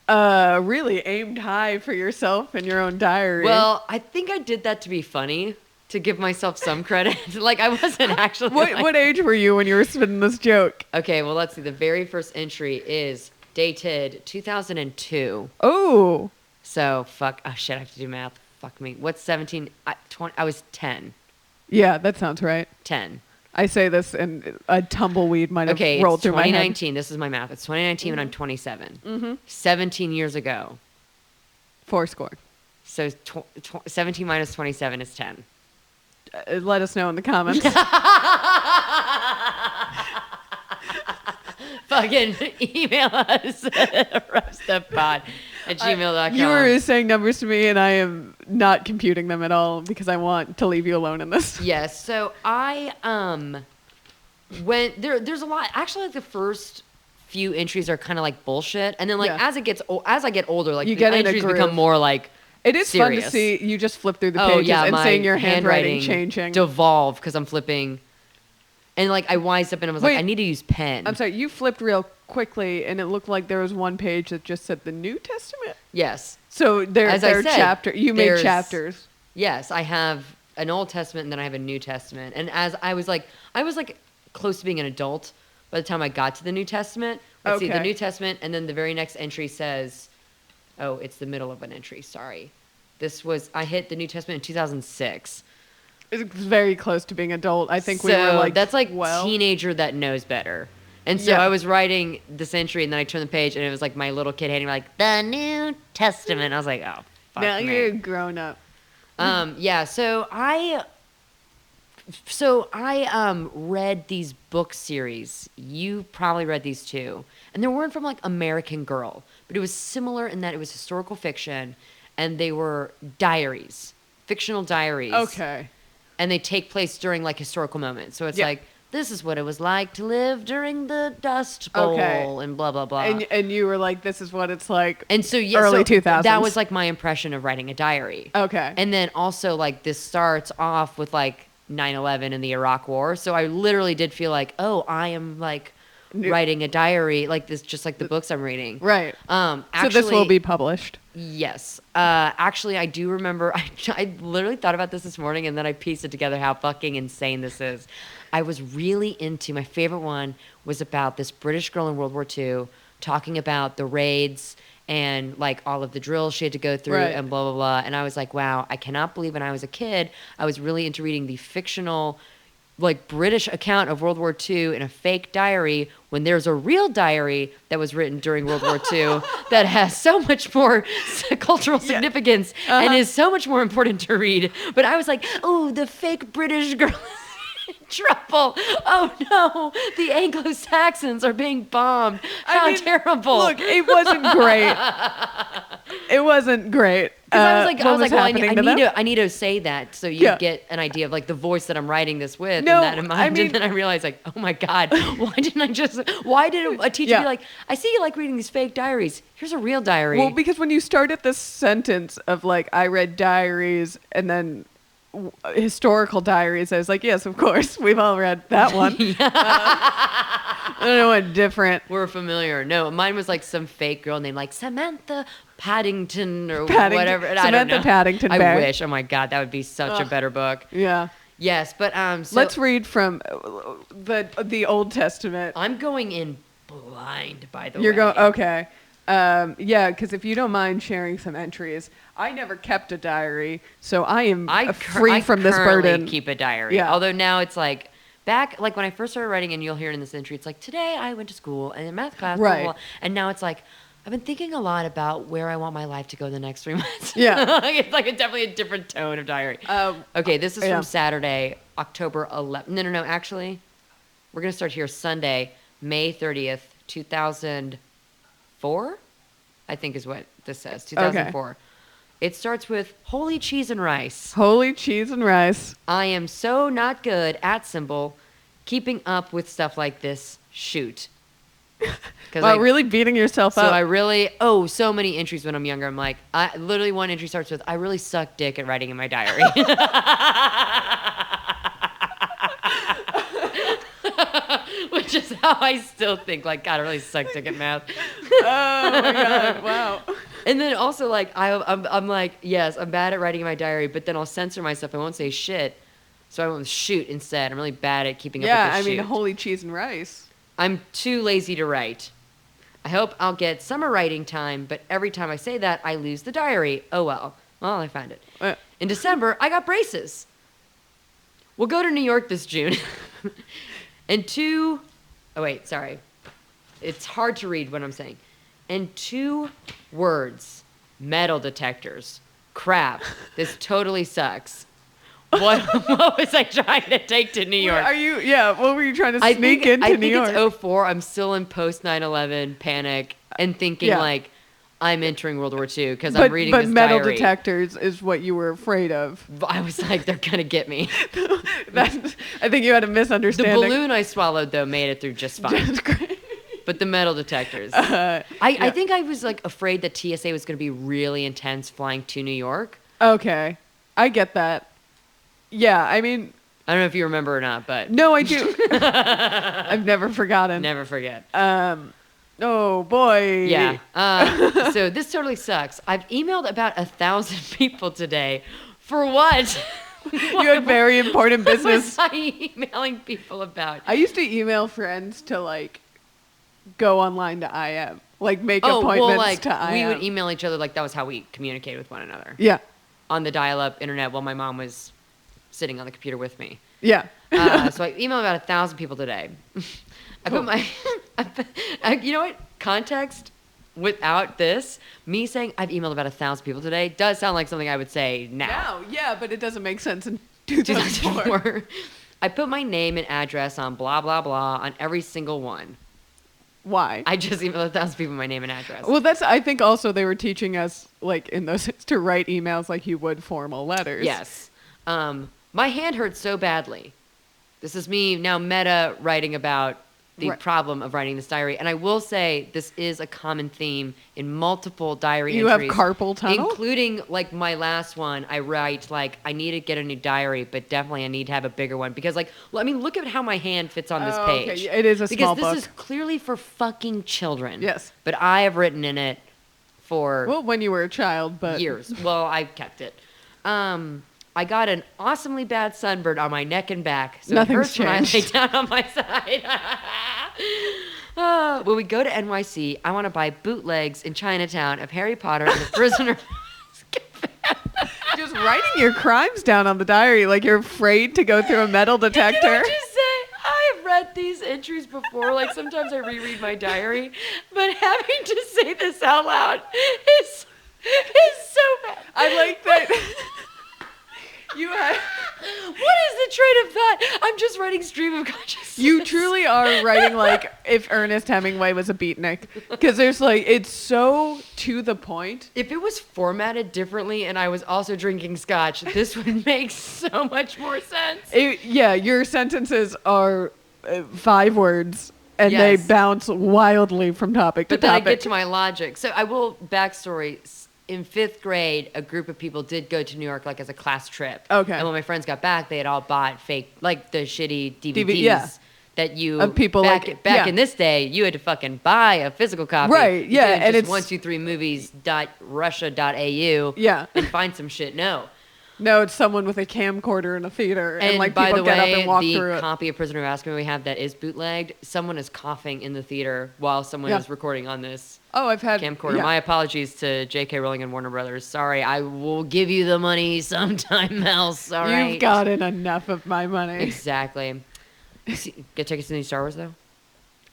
really aimed high for yourself in your own diary. Well, I think I did that to be funny, to give myself some credit. Like I wasn't actually. What age were you when you were spitting this joke? Okay, well let's see. The very first entry is dated 2002. Oh. So fuck. Oh shit, I have to do math. Fuck me. What's 17? 20. I was 10. Yeah, that sounds right. 10. I say this and a tumbleweed might have Okay, rolled it's through my head. 2019. This is my math. It's 2019 when I'm 27. Mm-hmm. 17 years ago. 4 score. So 17 minus 27 is 10. Let us know in the comments. Fucking email us at roastupod@gmail.com. You were saying numbers to me, and I am not computing them at all because I want to leave you alone in this. Yes. So I when there's a lot. Actually, like the first few entries are kind of like bullshit, and then like as I get older, like you the get in a entries groove. become more like. It is serious. fun to see you just flip through the pages and my seeing your handwriting changing. Devolve because I'm flipping. And like I wised up and I was like, I need to use pen. I'm sorry, you flipped real quickly and it looked like there was one page that just said the New Testament. Yes. So there's chapter. You made chapters. Yes, I have an Old Testament and then I have a New Testament. And as I was like close to being an adult by the time I got to the New Testament. Let's see, the New Testament, and then the very next entry says, oh, it's the middle of an entry. Sorry. I hit the New Testament in 2006. It's very close to being adult. I think we were like that's like teenager that knows better. And so I was writing this entry, and then I turned the page, and it was like my little kid handing me like the New Testament. I was like, oh, fuck now me. You're grown up. Yeah. So I read these book series. You probably read these too, and they weren't from like American Girl, but it was similar in that it was historical fiction, and they were diaries, fictional diaries. Okay. And they take place during like historical moments. So it's like, this is what it was like to live during the Dust Bowl and blah, blah, blah. And you were like, this is what it's like. And so, early 2000s. That was like my impression of writing a diary. Okay. And then also like this starts off with like 9/11 and the Iraq War. So I literally did feel like, oh, I am like writing a diary like this, just like the books I'm reading. Right. Actually, so this will be published. Yes. Actually, I do remember. I literally thought about this morning, and then I pieced it together how fucking insane this is. I was really into, my favorite one was about this British girl in World War II talking about the raids and like all of the drills she had to go through Right. and blah, blah, blah. And I was like, wow, I cannot believe when I was a kid, I was really into reading the fictional, like British account of World War II in a fake diary when there's a real diary that was written during World War II that has so much more cultural significance and is so much more important to read. But I was like, oh, the fake British girl is in trouble. Oh no, the Anglo-Saxons are being bombed. How terrible. Look, it wasn't great. It wasn't great. I was like, well, them? I need to say that so you Yeah. get an idea of like the voice that I'm writing this with No, and that in mind. I mean- And then I realized like, oh my God, why did a teacher Yeah. be like, I see you like reading these fake diaries. Here's a real diary. Well, because when you started this sentence of like, I read diaries and then historical diaries, I was like, yes, of course, we've all read that one. I don't know what different. We're familiar. No, mine was like some fake girl named like Samantha Paddington or Paddington- whatever. And I don't Samantha know. Paddington I Bear. wish. Oh my God, that would be such a better book. Yeah. Yes, but so Let's read from the Old Testament. I'm going in blind, by the way. You're going, okay. Yeah, because if you don't mind sharing some entries, I never kept a diary, so I am free from this currently burden. keep a diary. Yeah. Although now it's like back, like when I first started writing, and you'll hear it in this entry, it's like today I went to school and in math class, blah, Right. blah, blah. And now it's like I've been thinking a lot about where I want my life to go the next 3 months. Yeah. It's like definitely a different tone of diary. Okay, this is yeah. from Saturday, October 11th. No, actually, we're gonna start here Sunday, May 30th, 2004. I think is what this says. 2004. It starts with holy cheese and rice. Holy cheese and rice. I am so not good at symbol keeping up with stuff like this. Shoot. Wow, really beating yourself So up. I really, so many entries when I'm younger. I'm like, literally one entry starts with, I really suck dick at writing in my diary. Which is how I still think, like, God, I really suck dick at math. Oh my God, wow. And then also, like, I'm like, yes, I'm bad at writing in my diary, but then I'll censor myself. I won't say shit. So I won't shoot instead. I'm really bad at keeping up with Yeah, the I mean, shoot. holy cheese and rice. I'm too lazy to write. I hope I'll get summer writing time, but every time I say that, I lose the diary. Oh well. Well, I found it. In December, I got braces. We'll go to New York this June. And sorry. It's hard to read what I'm saying. And 2 words, metal detectors. Crap. This totally sucks. What was I trying to take to New York? What were you trying to sneak into New York? I think it's 04. I'm still in post 9/11 panic and thinking like I'm entering World War II because I'm reading this metal diary. detectors is what you were afraid of. I was like, they're going to get me. I think you had a The misunderstanding. balloon I swallowed, though, made it through just fine. That's great. But the metal detectors. Yeah. I think I was like afraid that TSA was going to be really intense flying to New York. Okay. I get that. Yeah, I mean, I don't know if you remember or not, but no, I do. I've never forgotten. never forget. Oh boy. Yeah. So this totally sucks. I've emailed about 1,000 people today. For what? You had very important What business. was I emailing people about? I used to email friends to like go online to IM, like make appointments to IM. we would email each other like that was how we communicated with one another. Yeah. On the dial-up internet while my mom was sitting on the computer with me. Yeah. So I emailed about 1,000 people today. I put my, you know what? Context without this, me saying I've emailed about 1,000 people today does sound like something I would say now. Yeah, but it doesn't make sense in 2004. 2004. I put my name and address on blah, blah, blah on every single one. Why? I just emailed 1,000 people my name and address. Well, I think also they were teaching us, like, in those, to write emails like you would formal letters. Yes. My hand hurts so badly. This is me now meta writing about the problem of writing this diary. And I will say this is a common theme in multiple diary You entries. have carpal tunnel? Including, like, my last one. I write, like, I need to get a new diary, but definitely I need to have a bigger one. Because, like, I mean, look at how my hand fits on this page. Okay. It is a small book. Because this is clearly for fucking children. Yes. But I have written in it for Well, when you were a child, but... years. Well, I kept it. I got an awesomely bad sunburn on my neck and back. So Nothing's it hurts when I lay changed. down on my side. When we go to NYC, I want to buy bootlegs in Chinatown of Harry Potter and the Prisoner. Just writing your crimes down on the diary like you're afraid to go through a metal detector. Can I just say, I have read these entries before. Like sometimes I reread my diary, but having to say this out loud is so bad. I like that. You have. What is the train of thought? I'm just writing stream of consciousness. You truly are writing like if Ernest Hemingway was a beatnik, because there's like it's so to the point. If it was formatted differently and I was also drinking scotch, this would make so much more sense. Yeah, your sentences are 5 words and Yes. they bounce wildly from topic to But then I topic. get to my logic. So I will backstory. In 5th grade, a group of people did go to New York like as a class trip. Okay. And when my friends got back, they had all bought fake, like the shitty DVDs yeah. that you Of people back, like- back yeah. in this day, you had to fucking buy a physical copy. Right, You yeah, couldn't and just it's- 123movies.russia.au Yeah. and find some shit. No. No, it's someone with a camcorder in a theater, and like by people the get up way, and walk the through it. copy of Prisoner of Azkaban we have that is bootlegged, someone is coughing in the theater while someone Yeah. is recording on this Oh, I've had camcorder. yeah. My apologies to J.K. Rowling and Warner Brothers. Sorry, I will give you the money sometime else. All right. You've gotten enough of my money. Exactly. Get tickets to the new Star Wars though?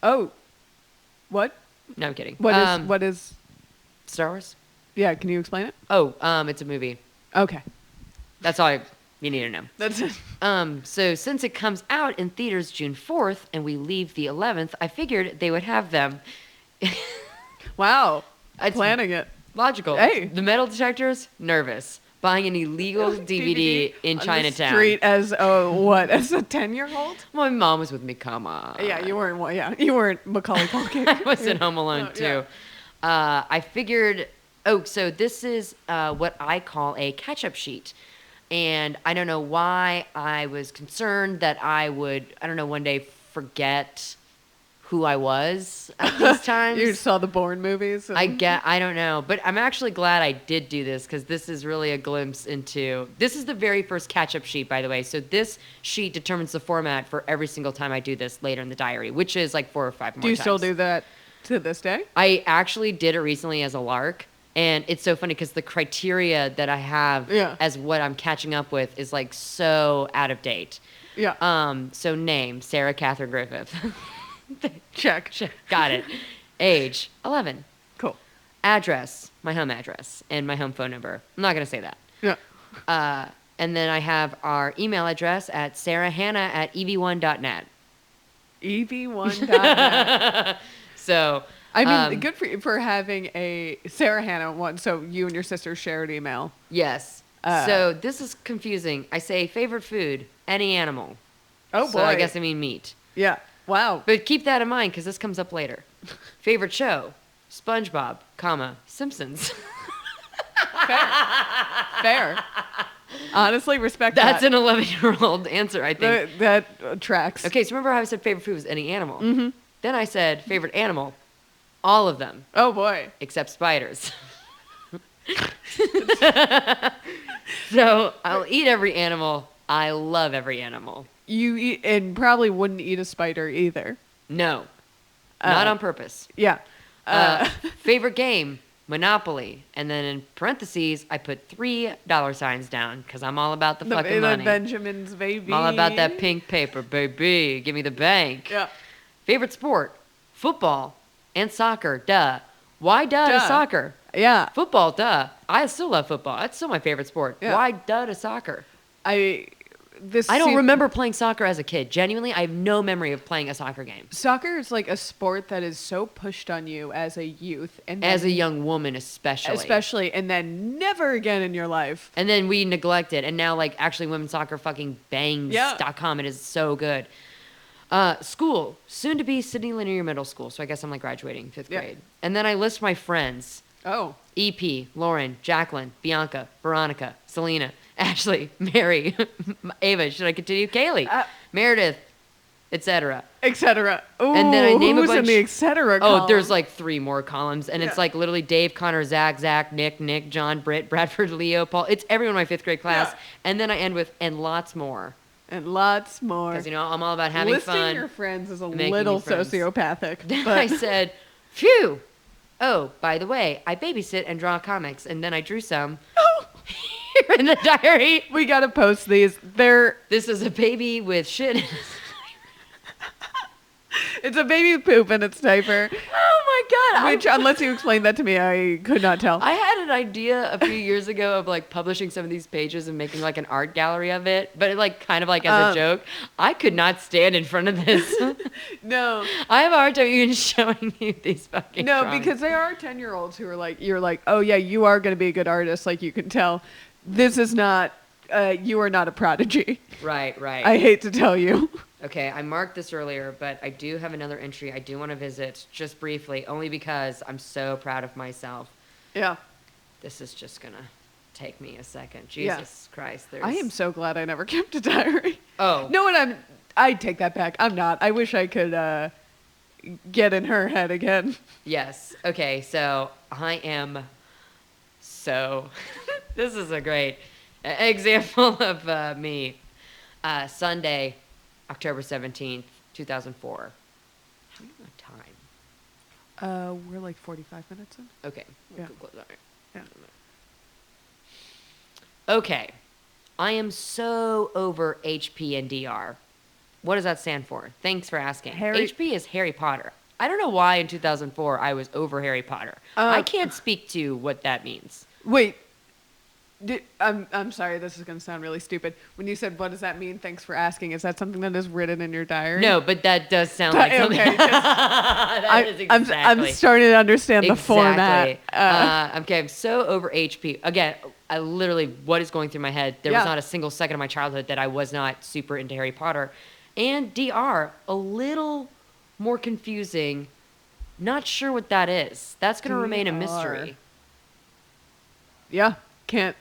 Oh, what? No, I'm kidding. What is? Star Wars? Yeah, can you explain it? Oh, it's a movie. Okay, That's all you need to know. that's it. So since it comes out in theaters June 4th and we leave the 11th, I figured they would have them. Wow, It's planning it. Logical. Hey. The metal detectors, nervous. Buying an illegal DVD in on Chinatown. the street as what? As a 10-year-old? My mom was with me. Come on. Yeah, you weren't. Yeah, you weren't Macaulay Culkin. I was in Home Alone Oh, too. yeah. I figured. Oh, so this is what I call a catch-up sheet, and I don't know why I was concerned that I would. I don't know, one day forget who I was at these times. You saw the Bourne movies. I don't know, but I'm actually glad I did do this because this is really a glimpse into. This is the very first catch-up sheet, by the way. So this sheet determines the format for every single time I do this later in the diary, which is like 4 or 5 more Do you times. still do that to this day? I actually did it recently as a lark, and it's so funny because the criteria that I have Yeah. as what I'm catching up with is like so out of date. Yeah. So name Sarah Catherine Griffith. Check. Got it. Age 11. Cool. Address, my home address, and my home phone number. I'm not going to say that. Yeah. And then I have our email address at sarahhannah@ev1.net. EV1.net. So, I mean, good for you for having a Sarah Hannah one. So you and your sister shared email. yes. So this is confusing. I say favorite food, any animal. Oh So boy. I guess I mean meat. Yeah. Wow. But keep that in mind because this comes up later. Favorite show, SpongeBob, Simpsons. Fair. Honestly, respect That's that. an 11-year-old answer, I think. That tracks. Okay, so remember how I said favorite food was any animal? Mm-hmm. Then I said favorite animal, all of them, Oh boy. except spiders. So I'll eat every animal. I love every animal. You eat and probably wouldn't eat a spider either. No, not on purpose. Yeah. Favorite game, Monopoly. And then in parentheses, I put $3 down because I'm all about the fucking the money. Benjamins, baby. I'm all about that pink paper, baby. Give me the bank. Yeah. Favorite sport, football and soccer. Duh. Why duh to Duh. soccer? Yeah. Football, duh. I still love football. That's still my favorite sport. Yeah. Why duh to soccer? I don't remember playing soccer as a kid. Genuinely, I have no memory of playing a soccer game. Soccer is like a sport that is so pushed on you as a youth and As a then- young woman, especially. and then never again in your life. And then we neglect it. And now, like, actually, women's soccer fucking bangs.com. It is so good. School, soon to be Sydney Linear Middle School. So I guess I'm like graduating 5th Yeah. grade. And then I list my friends. Oh. EP, Lauren, Jacqueline, Bianca, Veronica, Selena, Ashley, Mary, Ava, should I continue? Kaylee, Meredith, etc. Etc. Ooh, And then I name a who's in bunch- the etc. Oh, column? there's like 3 more columns, and it's Yeah. like literally Dave, Connor, Zach, Nick, John, Britt, Bradford, Leo, Paul. It's everyone in my 5th grade class. Yeah. And then I end with, and lots more. And lots more. Because, I'm all about having Listing fun. your friends is a making little new friends. sociopathic. Then But I said, phew. Oh, by the way, I babysit and draw comics. And then I drew some here in the diary. we got to post these. This is a baby with shit. It's a baby poop in its diaper. Oh my God. Which, unless you explained that to me, I could not tell. I had an idea a few years ago of like publishing some of these pages and making like an art gallery of it, but like kind of like as a joke. I could not stand in front of this. No. I have a hard time even showing you these fucking No, drawings. because there are 10-year-olds who are like, you're like, oh yeah, you are going to be a good artist. Like you can tell this is not, you are not a prodigy. Right. I hate to tell you. Okay, I marked this earlier, but I do have another entry I do want to visit just briefly, only because I'm so proud of myself. Yeah. This is just going to take me a second. Yeah. Jesus Christ. I am so glad I never kept a diary. Oh. No, and I take that back. I'm not. I wish I could get in her head again. Yes. Okay, so I am so... This is a great example of me. Sunday, October 17th, 2004. How do you have time? We're like 45 minutes in. Okay. Yeah. All right. Yeah. Okay. I am so over HP and DR. What does that stand for? Thanks for asking. HP is Harry Potter. I don't know why in 2004 I was over Harry Potter. I can't speak to what that means. Wait. I'm sorry, this is going to sound really stupid. When you said, what does that mean? Thanks for asking. Is that something that is written in your diary? No, but that does sound like something. Okay, That is exactly. I'm starting to understand the format. Okay, I'm so over HP. Again, I literally, what is going through my head? There was not a single second of my childhood that I was not super into Harry Potter. And DR, a little more confusing. Not sure what that is. That's going to remain a mystery. Yeah, can't.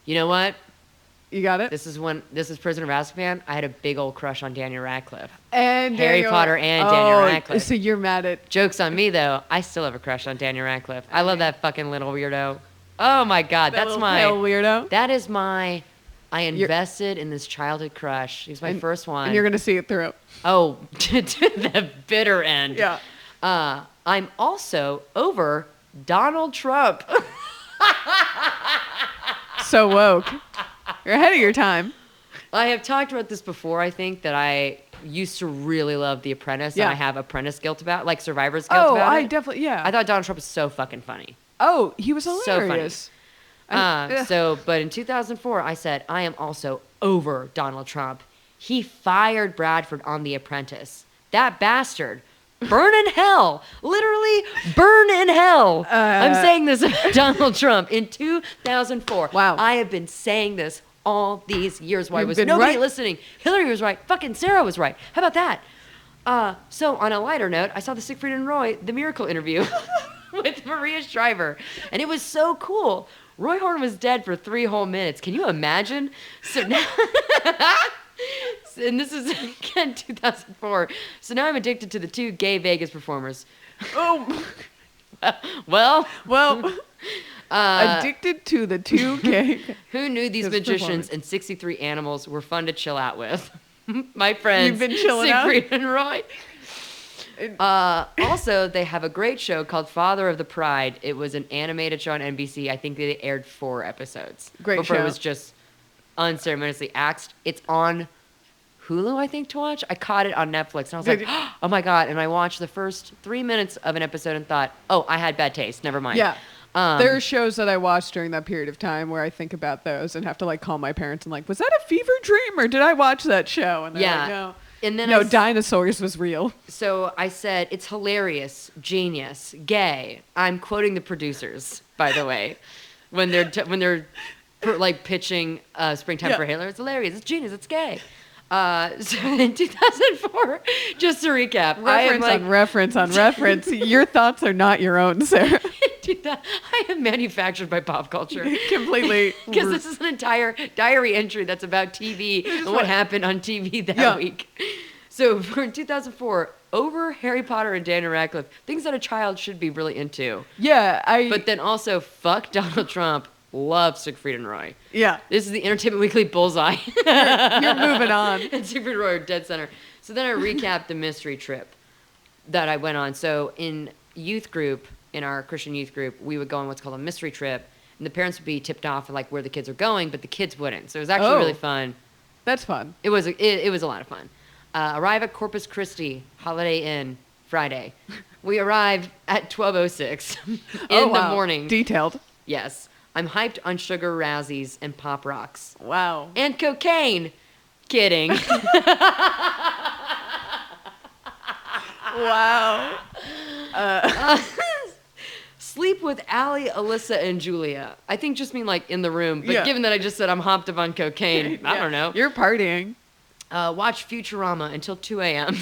You know what? You got it? This is Prisoner of Azkaban. I had a big old crush on Daniel Radcliffe. And Harry Potter and Daniel Radcliffe. So you're mad at... Joke's on me, though. I still have a crush on Daniel Radcliffe. I love that fucking little weirdo. Oh, my God. That's my... pale weirdo? That is my... I invested in this childhood crush. He's my first one. And you're going to see it through. Oh, to the bitter end. Yeah. I'm also over Donald Trump. So woke. You're ahead of your time. I have talked about this before, I think, that I used to really love The Apprentice. Yeah. And I have Apprentice guilt about, like Survivor's guilt about I it. definitely, yeah. I thought Donald Trump was so fucking funny. Oh, he was So hilarious. But in 2004, I said, I am also over Donald Trump. He fired Bradford on The Apprentice. That bastard. Burn in hell. Literally burn in hell. I'm saying this about Donald Trump in 2004. Wow. I have been saying this all these years. Why You've was been nobody right. listening? Hillary was right. Fucking Sarah was right. How about that? So on a lighter note, I saw the Siegfried and Roy, the Miracle interview with Maria Shriver. And it was so cool. Roy Horn was dead for 3 whole minutes. Can you imagine? So now... And this is, again, 2004. So now I'm addicted to the 2 gay Vegas performers. Oh. Well, Addicted to the 2 gay. Who knew these His magicians and 63 animals were fun to chill out with? My friends, You've been chilling out? Siegfried and Roy. Also, they have a great show called Father of the Pride. It was an animated show on NBC. I think they aired 4 episodes. Great before show. It was just unceremoniously axed. It's on Hulu, I think, to watch. I caught it on Netflix, and I was like, oh my God. And I watched the first 3 minutes of an episode and thought, oh, I had bad taste. Never mind. Yeah. There are shows that I watched during that period of time where I think about those and have to like call my parents and like, was that a fever dream or did I watch that show? And they're like, no. And then No, dinosaurs was real. So I said, it's hilarious, genius, gay. I'm quoting the producers, by the way, when they're like pitching Springtime for Hitler. It's hilarious, it's genius, it's gay. So in 2004, just to recap, Reference on reference. Your thoughts are not your own, Sarah. I am manufactured by pop culture. Completely. Because this is an entire diary entry that's about TV and what happened on TV that week. So for 2004, over Harry Potter and Daniel Radcliffe, things that a child should be really into. Yeah, But then also, fuck Donald Trump. Love Siegfried and Roy. Yeah. This is the Entertainment Weekly bullseye. You're moving on. And Siegfried and Roy are dead center. So then I recapped the mystery trip that I went on. So in youth group, in our Christian youth group, we would go on what's called a mystery trip. And the parents would be tipped off of like where the kids are going, but the kids wouldn't. So it was actually really fun. That's fun. It was a lot of fun. Arrive at Corpus Christi Holiday Inn Friday. We arrived at 12:06 in the morning. Detailed. Yes. I'm hyped on sugar razzies and pop rocks. Wow. And cocaine. Kidding. Wow. Sleep with Allie, Alyssa, and Julia. I think just mean like in the room. But given that I just said I'm hopped up on cocaine, I don't know. You're partying. Watch Futurama until 2 a.m.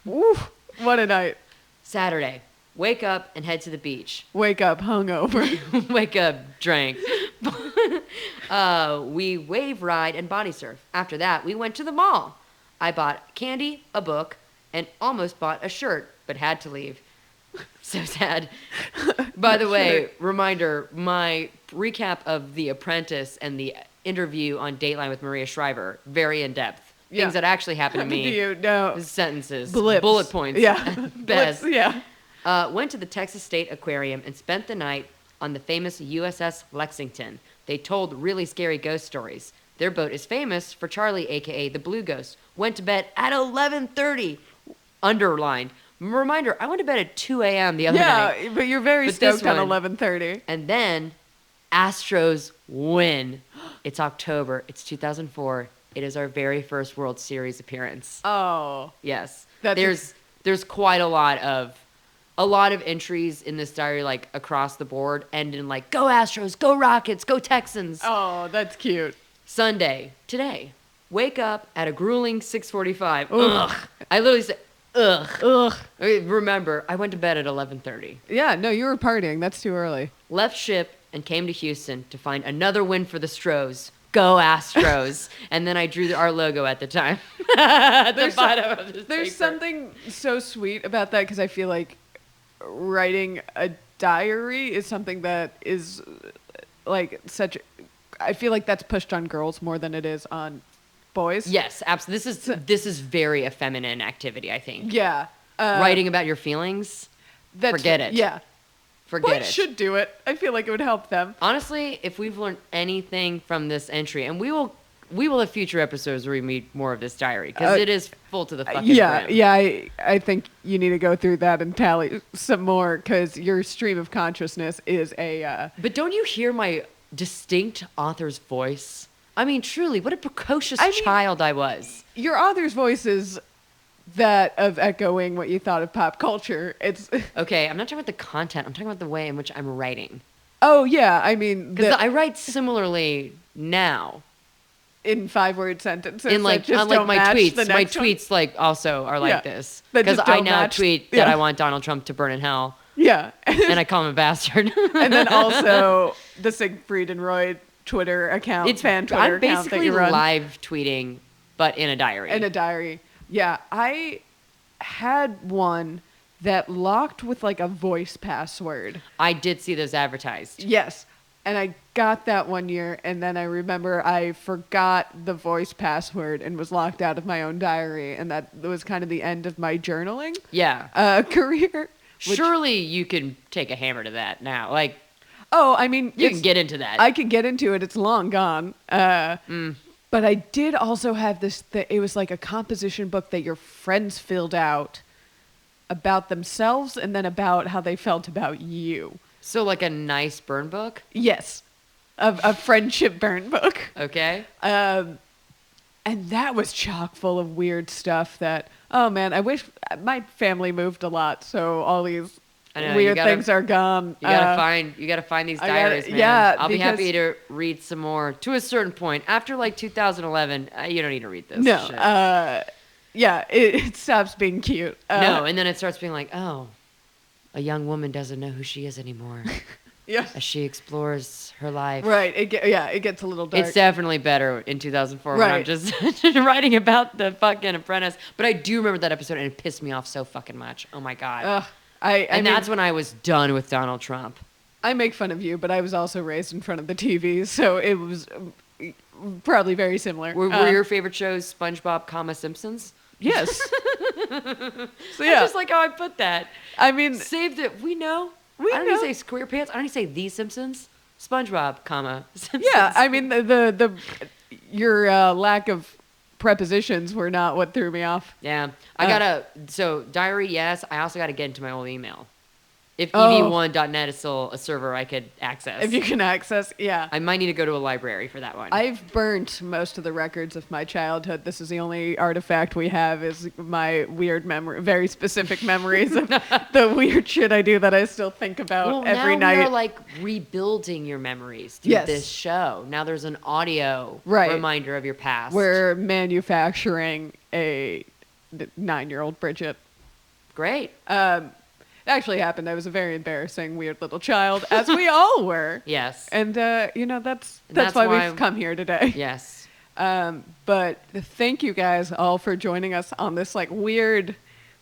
Woo. What a night. Saturday. Wake up and head to the beach. Wake up hungover. Wake up, drank. We wave ride and body surf. After that, we went to the mall. I bought candy, a book, and almost bought a shirt, but had to leave. So sad. By the way, reminder, my recap of The Apprentice and the interview on Dateline with Maria Shriver, very in-depth. Things that actually happened to me. To you, no. Sentences. Blips. Bullet points. Yeah. Best. Blips, yeah. Went to the Texas State Aquarium and spent the night on the famous USS Lexington. They told really scary ghost stories. Their boat is famous for Charlie, a.k.a. the Blue Ghost. Went to bed at 11:30. Underlined. Reminder, I went to bed at 2 a.m. the other night. Yeah, but you're very stoked on 11:30. And then Astros win. It's October. It's 2004. It is our very first World Series appearance. Oh. Yes. There's quite a lot of entries in this diary, like across the board, and in like, go Astros, go Rockets, go Texans. Oh, that's cute. Sunday, today, wake up at a grueling 6:45. Ugh. I literally said, ugh. Ugh. Remember, I went to bed at 11:30. Yeah, no, you were partying. That's too early. Left ship and came to Houston to find another win for the Stros. Go Astros. And then I drew our logo at the time. At the bottom of this There's paper. something so sweet about that because I feel like writing a diary is something that is like such. I feel like that's pushed on girls more than it is on boys. Yes, absolutely. This is very a feminine activity, I think. Yeah. Writing about your feelings, forget it. Yeah. Forget Boys it. should do it. I feel like it would help them. Honestly, if we've learned anything from this entry, and we will have future episodes where we meet more of this diary because it is full to the fucking brim. Yeah. I think you need to go through that and tally some more because your stream of consciousness is a. But don't you hear my distinct author's voice? I mean, truly, what a precocious child I was. Your author's voice is that of echoing what you thought of pop culture. It's okay. I'm not talking about the content. I'm talking about the way in which I'm writing. Oh yeah, I mean, because I write similarly now. In 5-word sentences. In like, unlike my tweets. My tweets like also are like this. Because I now tweet that I want Donald Trump to burn in hell. Yeah. And I call him a bastard. And then also the Siegfried and Roy Twitter account, fan Twitter I'm account that you run. basically live tweeting, but in a diary. In a diary. Yeah. I had one that locked with like a voice password. I did see those advertised. Yes. And I got that one year, and then I remember I forgot the voice password and was locked out of my own diary, and that was kind of the end of my journaling career. Surely you can take a hammer to that now. Like, oh, I mean, you can get into that. I can get into it. It's long gone. But I did also have this. It was like a composition book that your friends filled out about themselves, and then about how they felt about you. So like a nice burn book? Yes. A friendship burn book. Okay. And that was chock full of weird stuff that, oh man, I wish my family moved a lot, so all these weird things are gone. You gotta find these diaries, man. Yeah, I'll be happy to read some more to a certain point. After like 2011, you don't need to read this no, shit. Yeah, it stops being cute. No, and then it starts being like, oh, a young woman doesn't know who she is anymore. Yes. As she explores her life. Right. It gets a little dark. It's definitely better in 2004 right. when I'm just writing about the fucking apprentice. But I do remember that episode, and it pissed me off so fucking much. Oh, my God. I mean, that's when I was done with Donald Trump. I make fun of you, but I was also raised in front of the TV, so it was probably very similar. Were your favorite shows SpongeBob, Simpsons? Yes. So I just like how I put that. I mean, Saved it. We know. We I don't know. even say SquarePants. I don't even say The Simpsons. SpongeBob, Simpsons. yeah, I mean the your lack of prepositions were not what threw me off. Yeah. I gotta, so diary, yes. I also gotta get into my old email. If Oh. ev1.net is still a server I could access. If you can access, yeah. I might need to go to a library for that one. I've burnt most of the records of my childhood. This is the only artifact we have is my weird memory, very specific memories of the weird shit I do that I still think about every now night. we're like rebuilding your memories through Yes. this show. Now there's an audio Right. reminder of your past. We're manufacturing a 9-year-old Bridgett. Great. It actually happened. I was a very embarrassing, weird little child, as we all were. Yes. And that's that's why why we've come here today. Yes. But thank you guys all for joining us on this like weird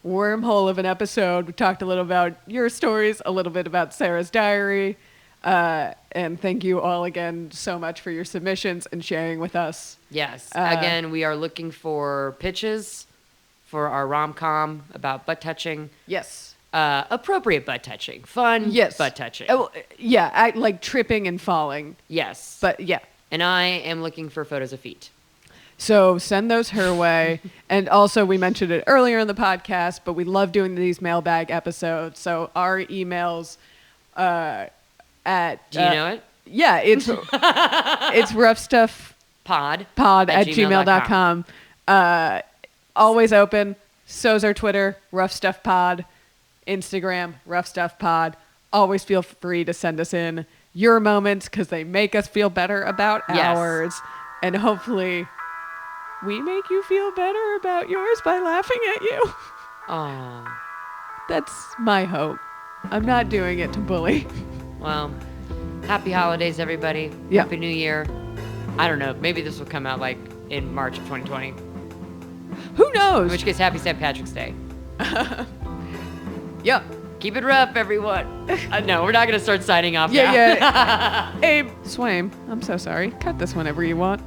wormhole of an episode. We talked a little about your stories, a little bit about Sarah's diary. And thank you all again so much for your submissions and sharing with us. Yes. Again, we are looking for pitches for our rom-com about butt touching. Yes. Appropriate butt touching. Fun Yes. butt touching. Oh, yeah, like tripping and falling. Yes. But yeah. And I am looking for photos of feet. So send those her way. And also, we mentioned it earlier in the podcast, but we love doing these mailbag episodes. So our emails at... Do you know it? Yeah, it's roughstuffpod at gmail.com. Always open. So's our Twitter, roughstuffpod. Instagram, roughstuffpod. Always feel free to send us in your moments because they make us feel better about Yes. ours. And hopefully we make you feel better about yours by laughing at you. Oh. That's my hope. I'm not doing it to bully. Well, happy holidays, everybody. Yeah. Happy New Year. I don't know. Maybe this will come out like in March of 2020. Who In knows? which case, happy St. Patrick's Day. Yep. Keep it rough, everyone. No, we're not going to start signing off now. Yeah. Abe, Swaim, I'm so sorry. Cut this whenever you want.